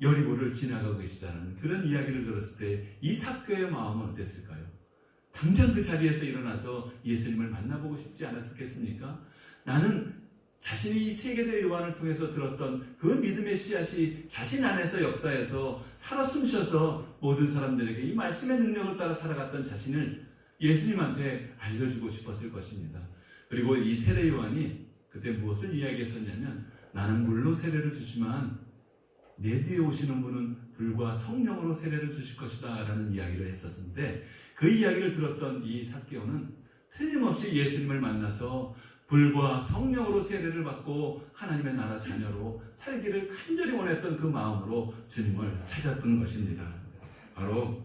여리고를 지나가고 계시다는 그런 이야기를 들었을 때 이 삭개오의 마음은 어땠을까요? 당장 그 자리에서 일어나서 예수님을 만나보고 싶지 않았겠습니까? 나는 자신이 이 세계대 요한을 통해서 들었던 그 믿음의 씨앗이 자신 안에서 역사해서 살아 숨쉬어서 모든 사람들에게 이 말씀의 능력을 따라 살아갔던 자신을 예수님한테 알려주고 싶었을 것입니다. 그리고 이 세례 요한이 그때 무엇을 이야기했었냐면, 나는 물로 세례를 주지만 내 뒤에 오시는 분은 불과 성령으로 세례를 주실 것이다 라는 이야기를 했었는데, 그 이야기를 들었던 이 삭개오는 틀림없이 예수님을 만나서 불과 성령으로 세례를 받고 하나님의 나라 자녀로 살기를 간절히 원했던 그 마음으로 주님을 찾았던 것입니다. 바로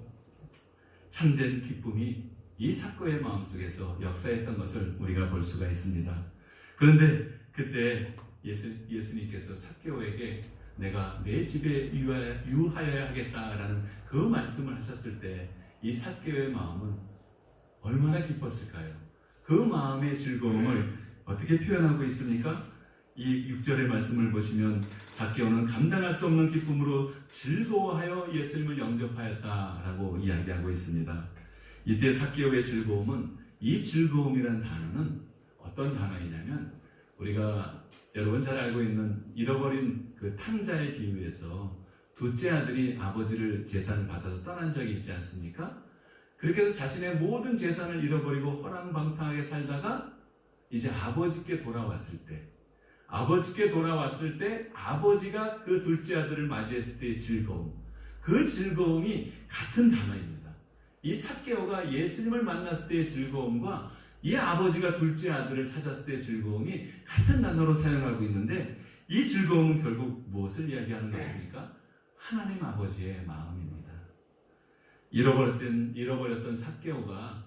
참된 기쁨이 이 삭개오의 마음속에서 역사했던 것을 우리가 볼 수가 있습니다. 그런데 그때 예수님께서 삭개오에게 내가 내 집에 유하여야 하겠다라는 그 말씀을 하셨을 때 이 삭개오의 마음은 얼마나 기뻤을까요? 그 마음의 즐거움을 어떻게 표현하고 있습니까? 이 6절의 말씀을 보시면 삭개오는 감당할 수 없는 기쁨으로 즐거워하여 예수님을 영접하였다라고 이야기하고 있습니다. 이때 삭개오의 즐거움은, 이 즐거움이라는 단어는 어떤 단어이냐면, 우리가 여러분 잘 알고 있는 잃어버린 그 탕자의 비유에서 둘째 아들이 아버지를 재산을 받아서 떠난 적이 있지 않습니까? 그렇게 해서 자신의 모든 재산을 잃어버리고 허랑방탕하게 살다가 이제 아버지께 돌아왔을 때 아버지가 그 둘째 아들을 맞이했을 때의 즐거움, 그 즐거움이 같은 단어입니다. 이 삭개오가 예수님을 만났을 때의 즐거움과 이 아버지가 둘째 아들을 찾았을 때의 즐거움이 같은 단어로 사용하고 있는데, 이 즐거움은 결국 무엇을 이야기하는 것입니까? 하나님 아버지의 마음입니다. 잃어버렸던 삭개오가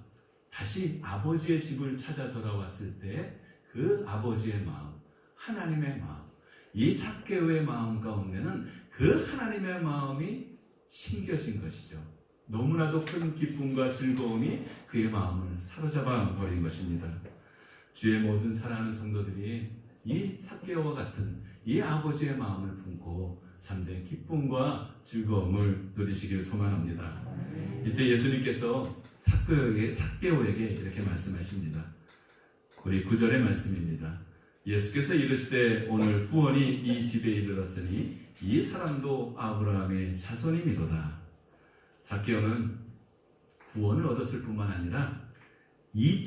다시 아버지의 집을 찾아 돌아왔을 때 그 아버지의 마음, 하나님의 마음, 이 삭개오의 마음 가운데는 그 하나님의 마음이 심겨진 것이죠. 너무나도 큰 기쁨과 즐거움이 그의 마음을 사로잡아 버린 것입니다. 주의 모든 사랑하는 성도들이 이 삭개오와 같은 이 아버지의 마음을 품고 참된 기쁨과 즐거움을 누리시길 소망합니다. 이때 예수님께서 삭개오에게 이렇게 말씀하십니다. 우리 9절의 말씀입니다. 예수께서 이르시되 오늘 구원이 이 집에 이르렀으니 이 사람도 아브라함의 자손이미로다. 삭개오는 구원을 얻었을 뿐만 아니라 이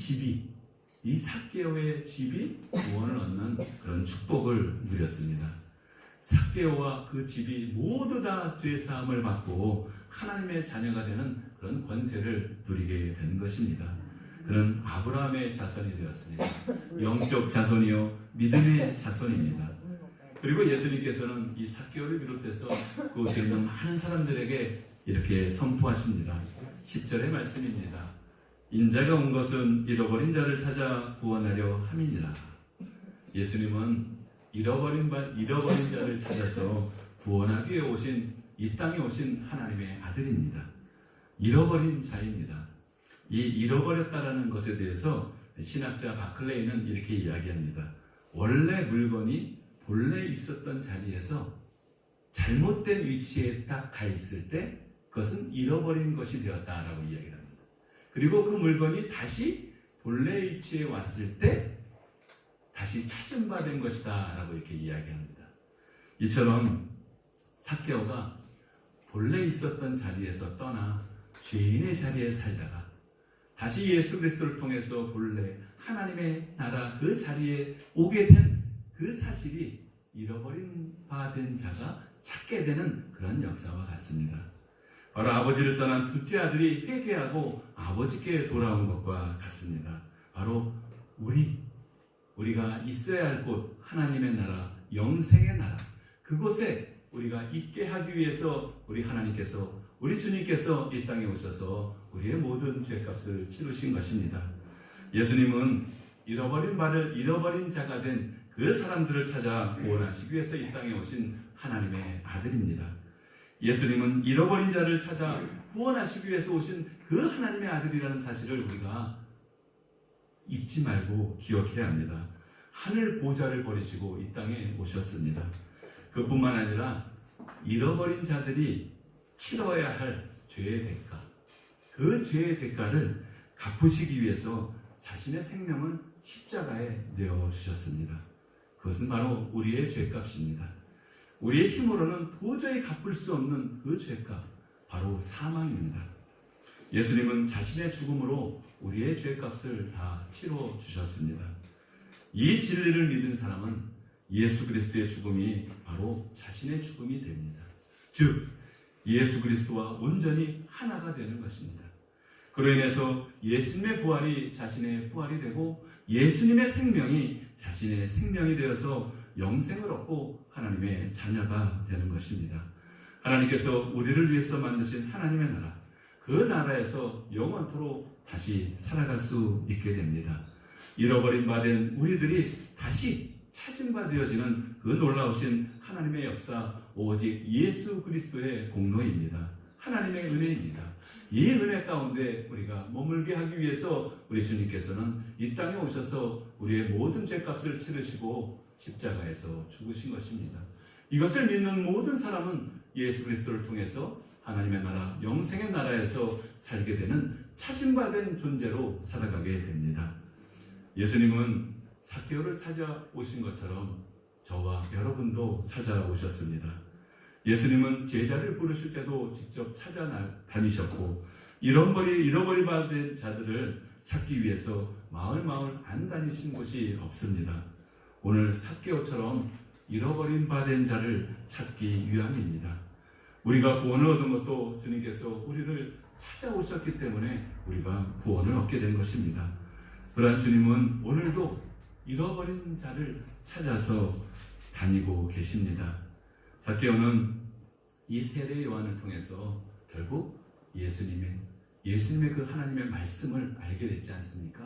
삭개오의 집이 구원을 얻는 그런 축복을 누렸습니다. 삭개오와 그 집이 모두 다 죄 사함을 받고 하나님의 자녀가 되는 그런 권세를 누리게 된 것입니다. 그는 아브라함의 자손이 되었습니다. 영적 자손이요 믿음의 자손입니다. 그리고 예수님께서는 이 삭개오를 비롯해서 그곳에 있는 많은 사람들에게 이렇게 선포하십니다. 10절의 말씀입니다. 인자가 온 것은 잃어버린 자를 찾아 구원하려 함이니라. 예수님은 잃어버린 자를 찾아서 구원하기 위해 오신, 이 땅에 오신 하나님의 아들입니다. 잃어버린 자입니다. 이 잃어버렸다라는 것에 대해서 신학자 바클레이는 이렇게 이야기합니다. 원래 물건이 본래 있었던 자리에서 잘못된 위치에 딱 가 있을 때 그것은 잃어버린 것이 되었다라고 이야기합니다. 그리고 그 물건이 다시 본래 위치에 왔을 때 다시 찾은 바 된 것이다 라고 이렇게 이야기합니다. 이처럼 삭개오가 본래 있었던 자리에서 떠나 죄인의 자리에 살다가 다시 예수 그리스도를 통해서 본래 하나님의 나라 그 자리에 오게 된 그 사실이 잃어버린 바 된 자가 찾게 되는 그런 역사와 같습니다. 바로 아버지를 떠난 둘째 아들이 회개하고 아버지께 돌아온 것과 같습니다. 바로 우리가 있어야 할 곳, 하나님의 나라, 영생의 나라, 그곳에 우리가 있게 하기 위해서 우리 하나님께서, 우리 주님께서 이 땅에 오셔서 우리의 모든 죄값을 치르신 것입니다. 예수님은 잃어버린 자가 된 그 사람들을 찾아 구원하시기 위해서 이 땅에 오신 하나님의 아들입니다. 예수님은 잃어버린 자를 찾아 구원하시기 위해서 오신 그 하나님의 아들이라는 사실을 우리가 잊지 말고 기억해야 합니다. 하늘 보좌를 버리시고 이 땅에 오셨습니다. 그뿐만 아니라 잃어버린 자들이 치러야 할 죄의 대가, 그 죄의 대가를 갚으시기 위해서 자신의 생명을 십자가에 내어주셨습니다. 그것은 바로 우리의 죄값입니다. 우리의 힘으로는 도저히 갚을 수 없는 그 죄값, 바로 사망입니다. 예수님은 자신의 죽음으로 우리의 죄값을 다 치러주셨습니다. 이 진리를 믿은 사람은 예수 그리스도의 죽음이 바로 자신의 죽음이 됩니다. 즉 예수 그리스도와 온전히 하나가 되는 것입니다. 그로 인해서 예수님의 부활이 자신의 부활이 되고 예수님의 생명이 자신의 생명이 되어서 영생을 얻고 하나님의 자녀가 되는 것입니다. 하나님께서 우리를 위해서 만드신 하나님의 나라, 그 나라에서 영원토록 다시 살아갈 수 있게 됩니다. 잃어버린 바 된 우리들이 다시 찾은 바 되어지는 그 놀라우신 하나님의 역사, 오직 예수 그리스도의 공로입니다. 하나님의 은혜입니다. 이 은혜 가운데 우리가 머물게 하기 위해서 우리 주님께서는 이 땅에 오셔서 우리의 모든 죄값을 치르시고 십자가에서 죽으신 것입니다. 이것을 믿는 모든 사람은 예수 그리스도를 통해서 하나님의 나라, 영생의 나라에서 살게 되는 찾음받은 존재로 살아가게 됩니다. 예수님은 삭개오를 찾아오신 것처럼 저와 여러분도 찾아오셨습니다. 예수님은 제자를 부르실 때도 직접 찾아다니셨고 잃어버린 바 된 자들을 찾기 위해서 마을 안 다니신 곳이 없습니다. 오늘 삭개오처럼 잃어버린 바 된 자를 찾기 위함입니다. 우리가 구원을 얻은 것도 주님께서 우리를 찾아오셨기 때문에 우리가 구원을 얻게 된 것입니다. 그러한 주님은 오늘도 잃어버린 자를 찾아서 다니고 계십니다. 삭개오는 이 세례 요한을 통해서 결국 예수님의 그 하나님의 말씀을 알게 됐지 않습니까?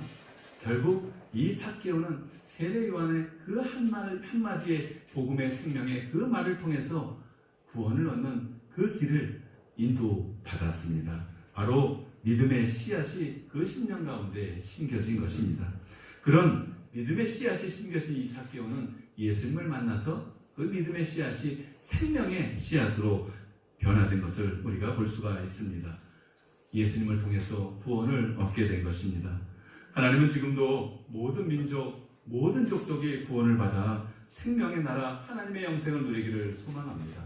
결국 이 삭개오는 세례 요한의 그 한마디의 복음의 생명의 그 말을 통해서 구원을 얻는 그 길을 인도받았습니다. 바로 믿음의 씨앗이 그 심령 가운데 심겨진 것입니다. 그런 믿음의 씨앗이 심겨진 이 삭개오는 예수님을 만나서 그 믿음의 씨앗이 생명의 씨앗으로 변화된 것을 우리가 볼 수가 있습니다. 예수님을 통해서 구원을 얻게 된 것입니다. 하나님은 지금도 모든 민족, 모든 족속이 구원을 받아 생명의 나라, 하나님의 영생을 누리기를 소망합니다.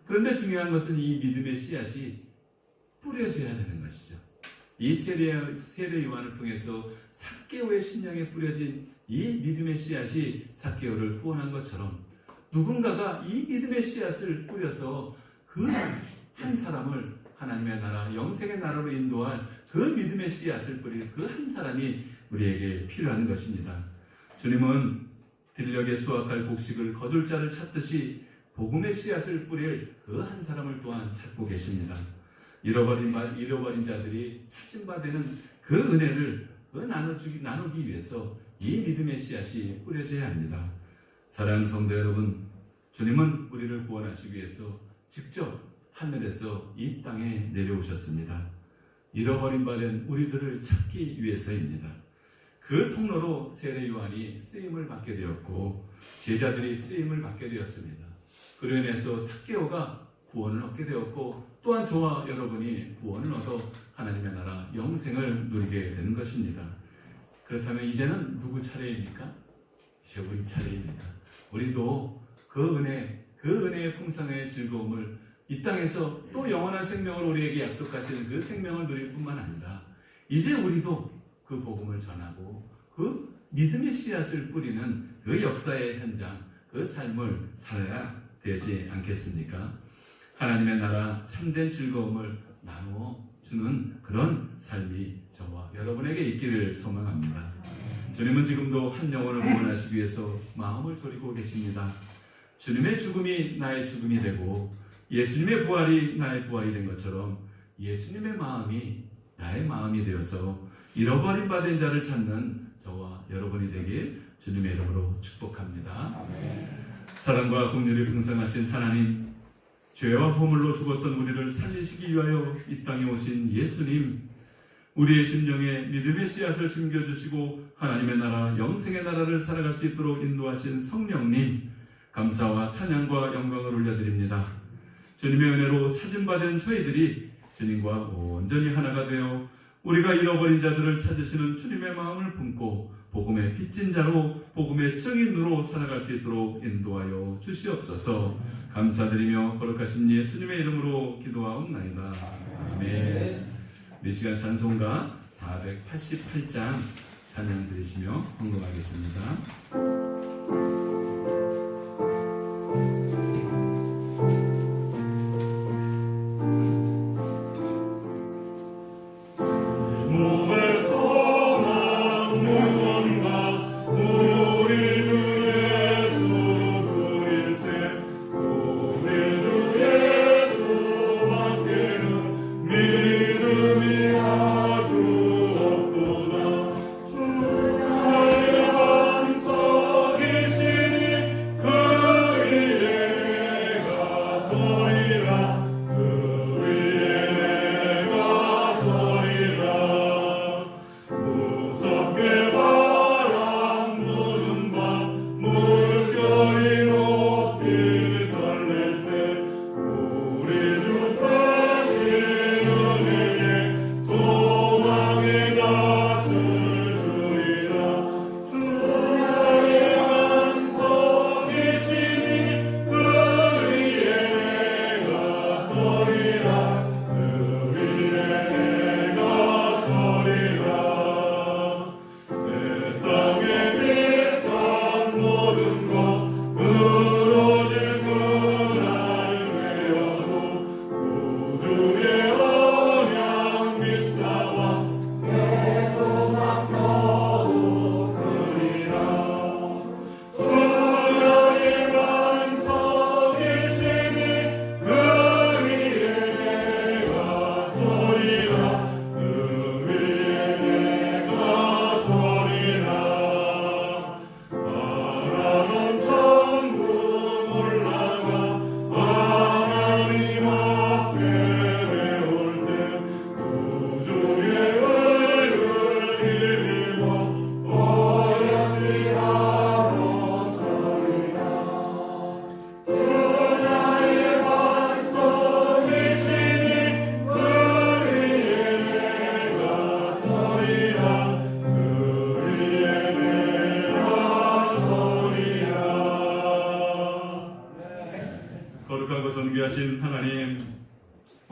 그런데 중요한 것은 이 믿음의 씨앗이 뿌려져야 되는 것이죠. 이 세례 요한을 통해서 삭개오의 심령에 뿌려진 이 믿음의 씨앗이 삭개오를 구원한 것처럼 누군가가 이 믿음의 씨앗을 뿌려서 그 한 사람을 하나님의 나라, 영생의 나라로 인도할 그 믿음의 씨앗을 뿌릴 그 한 사람이 우리에게 필요한 것입니다. 주님은 들녘에 수확할 곡식을 거둘 자를 찾듯이 복음의 씨앗을 뿌릴 그 한 사람을 또한 찾고 계십니다. 잃어버린 자들이 찾음바 되는 그 은혜를 나누기 위해서 이 믿음의 씨앗이 뿌려져야 합니다. 사랑하는 성도 여러분, 주님은 우리를 구원하시기 위해서 직접 하늘에서 이 땅에 내려오셨습니다. 잃어버린 바 된 우리들을 찾기 위해서입니다. 그 통로로 세례 요한이 쓰임을 받게 되었고 제자들이 쓰임을 받게 되었습니다. 그로 인해서 삭개오가 구원을 얻게 되었고 또한 저와 여러분이 구원을 얻어 하나님의 나라 영생을 누리게 되는 것입니다. 그렇다면 이제는 누구 차례입니까? 이제 우리 차례입니다. 우리도 그 은혜의 풍성의 즐거움을 이 땅에서 또 영원한 생명을 우리에게 약속하시는 그 생명을 누릴 뿐만 아니라 이제 우리도 그 복음을 전하고 그 믿음의 씨앗을 뿌리는 그 역사의 현장, 그 삶을 살아야 되지 않겠습니까? 하나님의 나라 참된 즐거움을 나누어 주는 그런 삶이 저와 여러분에게 있기를 소망합니다. 주님은 지금도 한 영혼을 구원하시기 위해서 마음을 졸이고 계십니다. 주님의 죽음이 나의 죽음이 되고 예수님의 부활이 나의 부활이 된 것처럼 예수님의 마음이 나의 마음이 되어서 잃어버린 바 된 자를 찾는 저와 여러분이 되길 주님의 이름으로 축복합니다. 사랑과 긍휼이 풍성하신 하나님, 죄와 허물로 죽었던 우리를 살리시기 위하여 이 땅에 오신 예수님, 우리의 심령에 믿음의 씨앗을 심겨주시고 하나님의 나라, 영생의 나라를 살아갈 수 있도록 인도하신 성령님, 감사와 찬양과 영광을 올려드립니다. 주님의 은혜로 찾음받은 저희들이 주님과 온전히 하나가 되어 우리가 잃어버린 자들을 찾으시는 주님의 마음을 품고 복음의 빚진 자로 복음의 증인으로 살아갈 수 있도록 인도하여 주시옵소서. 감사드리며 거룩하신 예수님의 이름으로 기도하옵나이다. 아멘. 이 시간 찬송가 488장 찬양 드리시며 헌금하겠습니다.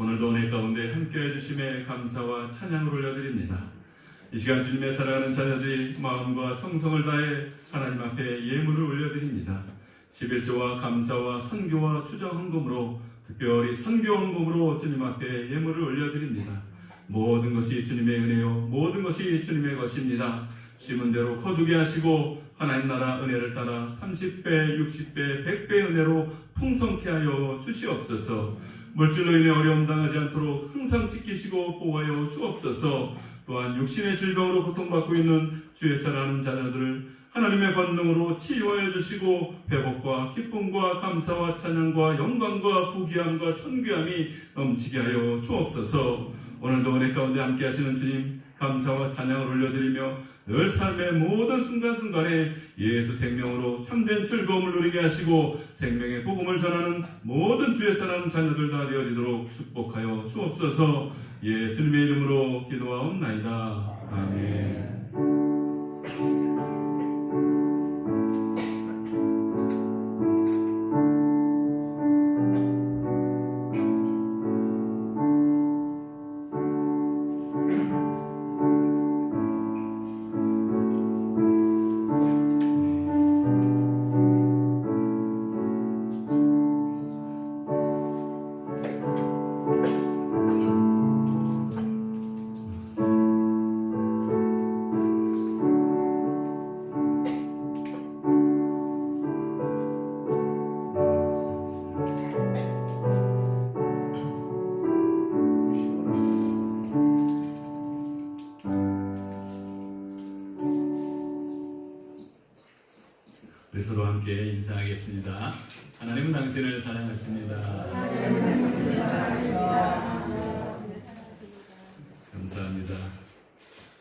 오늘도 은혜 가운데 함께해 주심에 감사와 찬양을 올려드립니다. 이 시간 주님의 사랑하는 자녀들이 마음과 정성을 다해 하나님 앞에 예물을 올려드립니다. 11조와 감사와 선교와 추정헌금으로, 특별히 선교헌금으로 주님 앞에 예물을 올려드립니다. 모든 것이 주님의 은혜요, 모든 것이 주님의 것입니다. 심은 대로 거두게 하시고 하나님 나라 은혜를 따라 30배, 60배, 100배 은혜로 풍성케 하여 주시옵소서. 물질로 인해 어려움 당하지 않도록 항상 지키시고 보호하여 주옵소서. 또한 육신의 질병으로 고통받고 있는 주의 사랑하는 자녀들을 하나님의 권능으로 치유하여 주시고 회복과 기쁨과 감사와 찬양과 영광과 부귀함과 존귀함이 넘치게 하여 주옵소서. 오늘도 은혜 가운데 함께 하시는 주님 감사와 찬양을 올려드리며 늘 삶의 모든 순간순간에 예수 생명으로 참된 즐거움을 누리게 하시고 생명의 복음을 전하는 모든 주의 사랑하는 자녀들 다 되어지도록 축복하여 주옵소서. 예수님의 이름으로 기도하옵나이다. 아멘. 우리 서로 함께 인사하겠습니다. 하나님은 당신을 사랑하십니다. 감사합니다.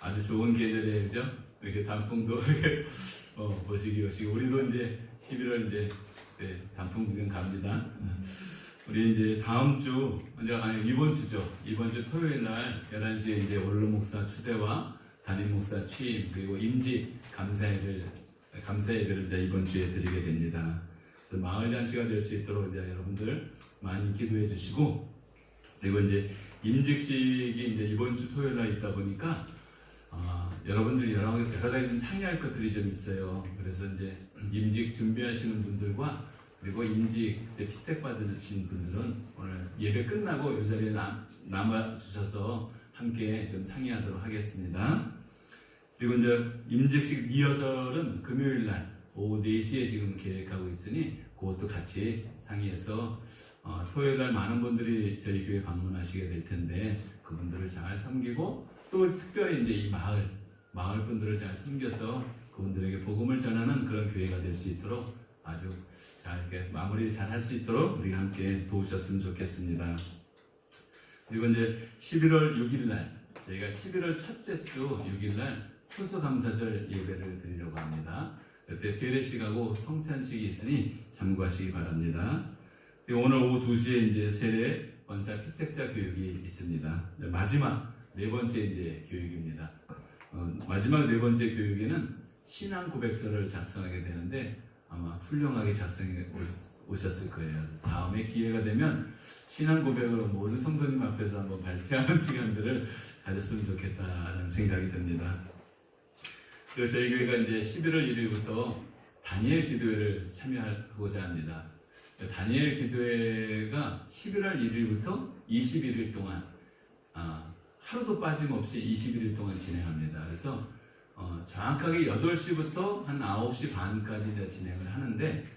아주 좋은 계절이에요, 그죠? 이렇게 단풍도 보시기. 우리도 이제 11월 이제 단풍 구경 갑니다. 우리 이제 다음 주, 이번 주죠. 이번 주 토요일 날 11시에 이제 원로 목사 추대와 담임 목사 취임, 그리고 임직 감사 예배를 이제 이번 주에 드리게 됩니다. 그래서 마을 잔치가 될 수 있도록 이제 여러분들 많이 기도해 주시고, 그리고 이제 임직식이 이제 이번 주 토요일 날 있다 보니까 여러분들이 여러 가지 좀 상의할 것들이 좀 있어요. 그래서 이제 임직 준비하시는 분들과 그리고 임직 때 피택 받으신 분들은 오늘 예배 끝나고 이 자리에 남아 주셔서 함께 좀 상의하도록 하겠습니다. 그리고 이제 임직식 리허설은 금요일 날 오후 4시에 지금 계획하고 있으니 그것도 같이 상의해서 토요일 날 많은 분들이 저희 교회 방문하시게 될 텐데 그분들을 잘 섬기고 또 특별히 이제 이 마을 분들을 잘 섬겨서 그분들에게 복음을 전하는 그런 교회가 될 수 있도록 아주 잘 이렇게 마무리를 잘 할 수 있도록 우리가 함께 도우셨으면 좋겠습니다. 그리고 이제 11월 6일 날 저희가 11월 첫째 주 6일 날 추수감사절 예배를 드리려고 합니다. 그때 세례식하고 성찬식이 있으니 참고하시기 바랍니다. 오늘 오후 2시에 이제 세례 권사 피택자 교육이 있습니다. 마지막 네 번째 이제 교육입니다. 마지막 네 번째 교육에는 신앙 고백서를 작성하게 되는데 아마 훌륭하게 작성해 오셨을 거예요. 그래서 다음에 기회가 되면 신앙 고백을 모든 성도님 앞에서 한번 발표하는 시간들을 가졌으면 좋겠다는 생각이 듭니다. 그리고 저희 교회가 이제 11월 1일부터 다니엘 기도회를 참여하고자 합니다. 다니엘 기도회가 11월 1일부터 21일 동안 하루도 빠짐없이 21일 동안 진행합니다. 그래서 정확하게 8시부터 한 9시 반까지 진행을 하는데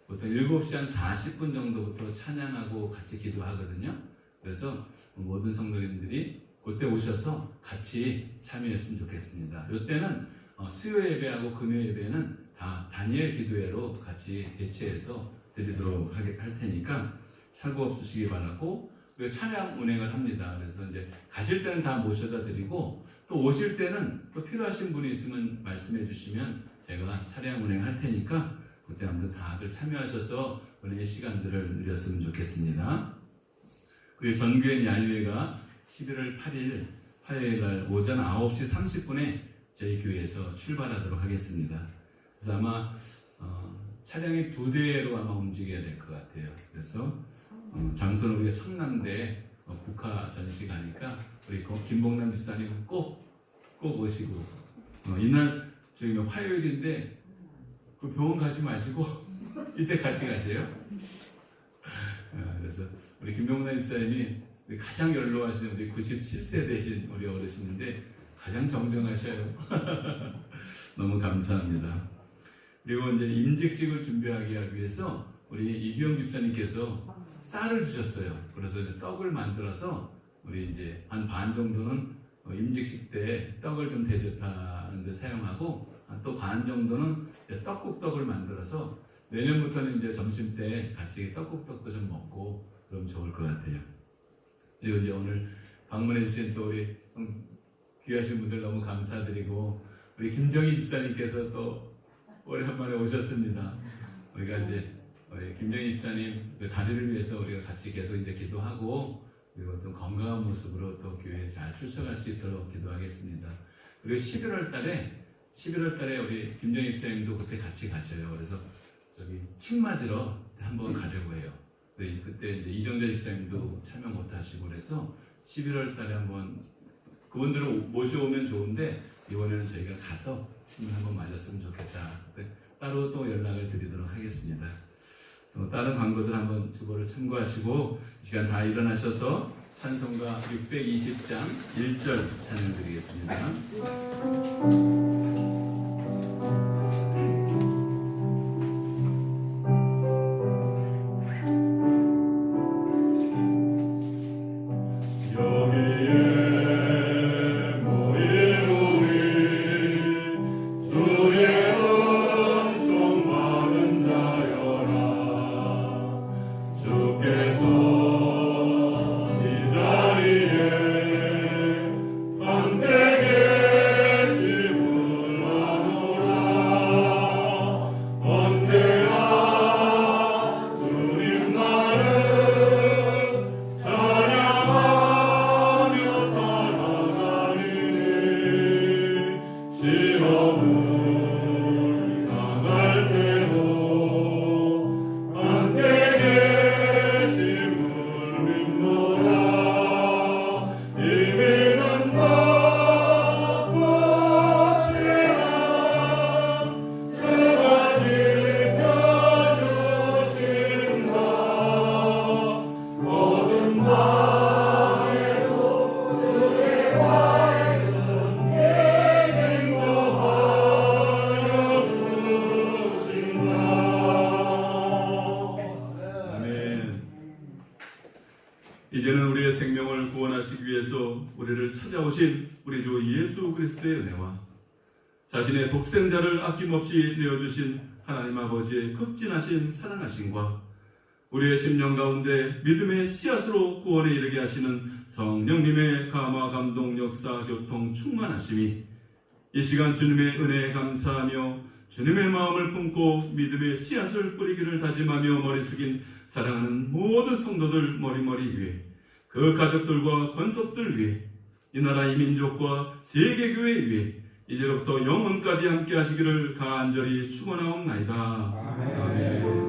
보통 7시 한 40분 정도부터 찬양하고 같이 기도하거든요. 그래서 모든 성도님들이 그때 오셔서 같이 참여했으면 좋겠습니다. 이때는 수요 예배하고 금요 예배는 다 다니엘 기도회로 같이 대체해서 드리도록 할 테니까 착오 없으시기 바라고, 그리고 찬양 운행을 합니다. 그래서 이제 가실 때는 다 모셔다 드리고 또 오실 때는 또 필요하신 분이 있으면 말씀해 주시면 제가 찬양 운행할 테니까 그때 한번 다들 참여하셔서 은혜의 시간들을 누렸으면 좋겠습니다. 그리고 전교회 야유회가 11월 8일 화요일 날 오전 9시 30분에 저희 교회에서 출발하도록 하겠습니다. 그래서 아마 차량이 2대로 아마 움직여야 될 것 같아요. 그래서 장소는 우리가 청남대 국화 전시 가니까 우리 김봉남 집사님 꼭 오시고 이날 저희 화요일인데 그 병원 가지 마시고 이때 같이 가세요. 그래서 우리 김봉남 집사님이 가장 연로하신 우리 97세 되신 우리 어르신인데 가장 정정하셔요. 너무 감사합니다. 그리고 이제 임직식을 준비하기 위해서 우리 이규영 집사님께서 쌀을 주셨어요. 그래서 이제 떡을 만들어서 우리 이제 한 반 정도는 임직식 때 떡을 좀 대접하는 데 사용하고 또 반 정도는 떡국떡을 만들어서 내년부터는 이제 점심 때 같이 떡국떡도 좀 먹고 그러면 좋을 것 같아요. 그리고 이제 오늘 방문해 주신 또 우리 귀하신 분들 너무 감사드리고 우리 김정희 집사님께서 또 오랜만에 오셨습니다. 우리가 이제 우리 김정희 집사님 그 다리를 위해서 우리가 같이 계속 이제 기도하고 그리고 또 건강한 모습으로 또 교회에 잘 출석할 수 있도록 기도하겠습니다. 그리고 11월 달에 우리 김정희 집사님도 그때 같이 가셔요. 그래서 저기 침 맞으러 한번 가려고 해요. 그때 이제 이정재 집사님도 참여 못 하시고 그래서 11월 달에 한번 그분들을 모셔오면 좋은데 이번에는 저희가 가서 침 한번 맞았으면 좋겠다. 따로 또 연락을 드리도록 하겠습니다. 또 다른 광고들 한번 주보를 참고하시고 시간 다 일어나셔서 찬송가 620장 1절 찬양 드리겠습니다. 이제는 우리의 생명을 구원하시기 위해서 우리를 찾아오신 우리 주 예수 그리스도의 은혜와 자신의 독생자를 아낌없이 내어주신 하나님 아버지의 극진하신 사랑하심과 우리의 심령 가운데 믿음의 씨앗으로 구원에 이르게 하시는 성령님의 감화 감동 역사 교통 충만하심이 이 시간 주님의 은혜에 감사하며 주님의 마음을 품고 믿음의 씨앗을 뿌리기를 다짐하며 머리 숙인 사랑하는 모든 성도들 머리머리 위에 그 가족들과 권속들 위에 이 나라 이 민족과 세계교회 위에 이제로부터 영원까지 함께 하시기를 간절히 축원하옵나이다. 아멘.